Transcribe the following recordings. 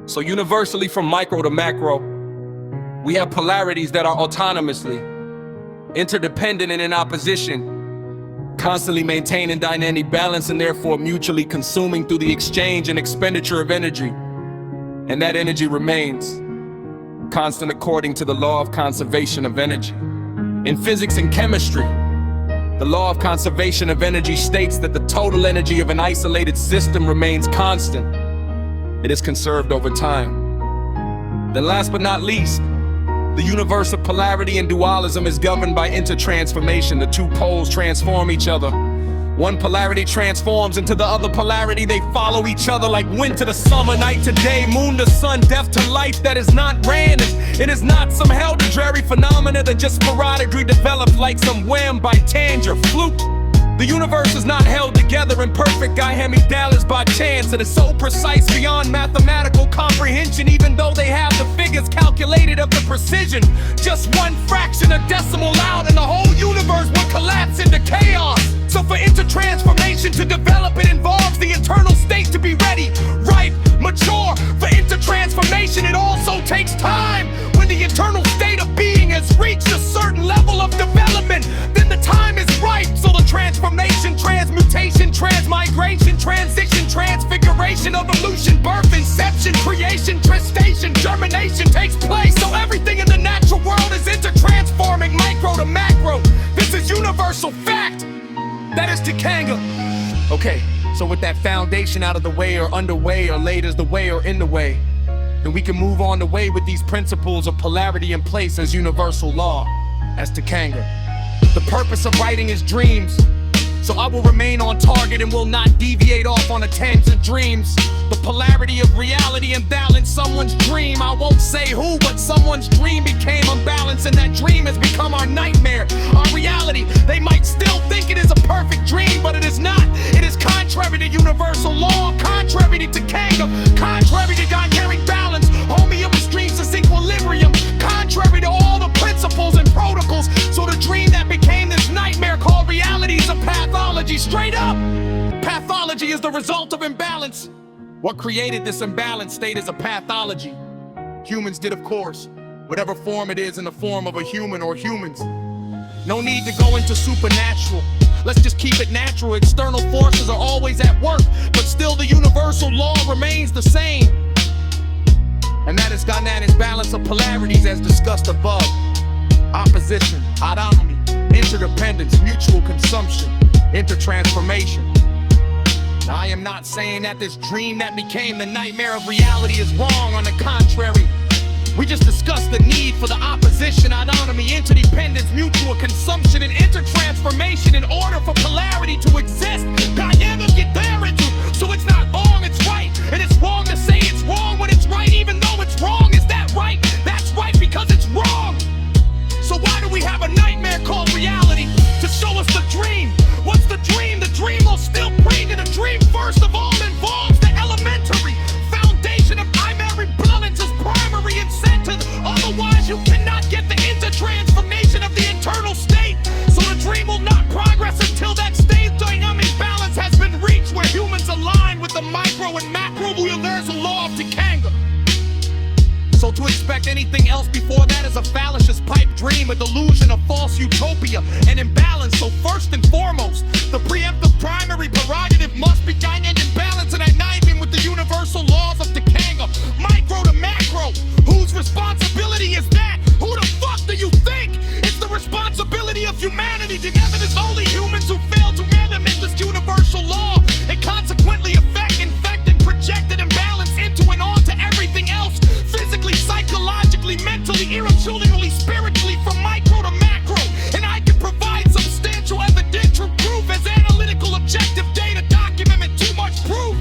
So universally, from micro to macro, we have polarities that are autonomously interdependent and in opposition, constantly maintaining dynamic balance and therefore mutually consuming through the exchange and expenditure of energy. And that energy remains constant according to the law of conservation of energy. In physics and chemistry, the law of conservation of energy states that the total energy of an isolated system remains constant. It is conserved over time. Then last but not least, the universe of polarity and dualism is governed by intertransformation. The two poles transform each other. One polarity transforms into the other polarity. They follow each other like winter to summer, night to day, moon to sun, death to life. That is not random. It is not some hereditary phenomena that just sporadically develops like some whim by tangent fluke. The universe is not held together in perfect hemidalas by chance. It is so precise beyond mathematical comprehension, even though they have the figures calculated of the precision. Just one fraction of decimal out and the whole universe will collapse into chaos. So for intertransformation to develop, it involves the internal state to be ready, ripe, mature. For intertransformation, it also takes time. When the internal state of being has reached a certain level of development, then the time is ripe. So the transformation, transmutation, transmigration, transition, transfiguration, evolution, birth, inception, creation, gestation, germination takes place. So everything in the natural world is intertransforming micro to macro. This is universal fact. That is Tikanga. Okay, so with that foundation out of the way or underway or laid as the way or in the way, then we can move on the way with these principles of polarity in place as universal law, as Tikanga. The purpose of writing is dreams, so I will remain on target and will not deviate off on a tangent dreams. The polarity of reality and balance, someone's dream, I won't say who, but someone's dream became unbalanced and that dream has become our nightmare, our reality. They might still think it is a perfect dream, but it is not. It is contrary to universal law, contrary to Tikanga, contrary to dynamic balance, homeostasis, equilibrium, contrary to all the principles and protocols. So the dream that became this nightmare called reality is a pathology. Straight up, pathology is the result of imbalance. What created this imbalanced state is a pathology. Humans did, of course, whatever form it is in the form of a human or humans. No need to go into supernatural. Let's just keep it natural. External forces are always at work, but still the universal law remains the same. And that is dynamic balance of polarities as discussed above. Opposition, autonomy, interdependence, mutual consumption, intertransformation. Now, I am not saying that this dream that became the nightmare of reality is wrong. On the contrary, we just discussed the need for the opposition, autonomy, interdependence, mutual consumption, and intertransformation in order for polarity to exist. Dynamic get there into, so it's not wrong, it's right. And it's wrong to say it's wrong when it's right, even though it's wrong. Is that right? That's right because it's wrong. So why do we have a nightmare called reality? To show us the dream. What's the dream? The dream will still bring, and the dream first of all involves the elementary foundation of primary balance is primary and centered. Otherwise you cannot get the intertransformation of the internal state. So the dream will not progress until that state dynamic balance has been reached, where humans align with the micro and macro universal law of Tikanga. So to expect anything else before that is a fallacious pipe dream, a delusion, a false utopia, an imbalance. So first and foremost, the preemptive primary prerogative must be dynamic balance and alignment with the universal laws of Tikanga. Micro to macro, whose responsibility is that? Who the fuck do you think? It's the responsibility of humanity. Together there's only humans who fail to implement this universal law and consequently affect, infect, and project an imbalance into and onto everything else. Physically, psychologically, mentally, irrationally, spiritually, from micro to macro. And I can provide substantial evidential proof as analytical objective data document too much proof.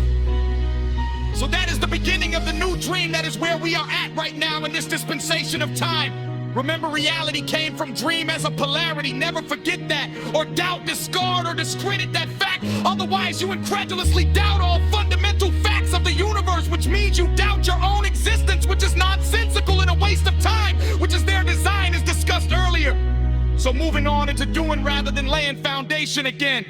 So that is the beginning of the new dream. That is where we are at right now in this dispensation of time. Remember, reality came from dream as a polarity. Never forget that, or doubt, discard, or discredit that fact. Otherwise, you incredulously doubt all fundamental facts of the universe, which means you doubt your own existence, which is nonsensical and a waste of time, which is their design, as discussed earlier. So moving on into doing rather than laying foundation again.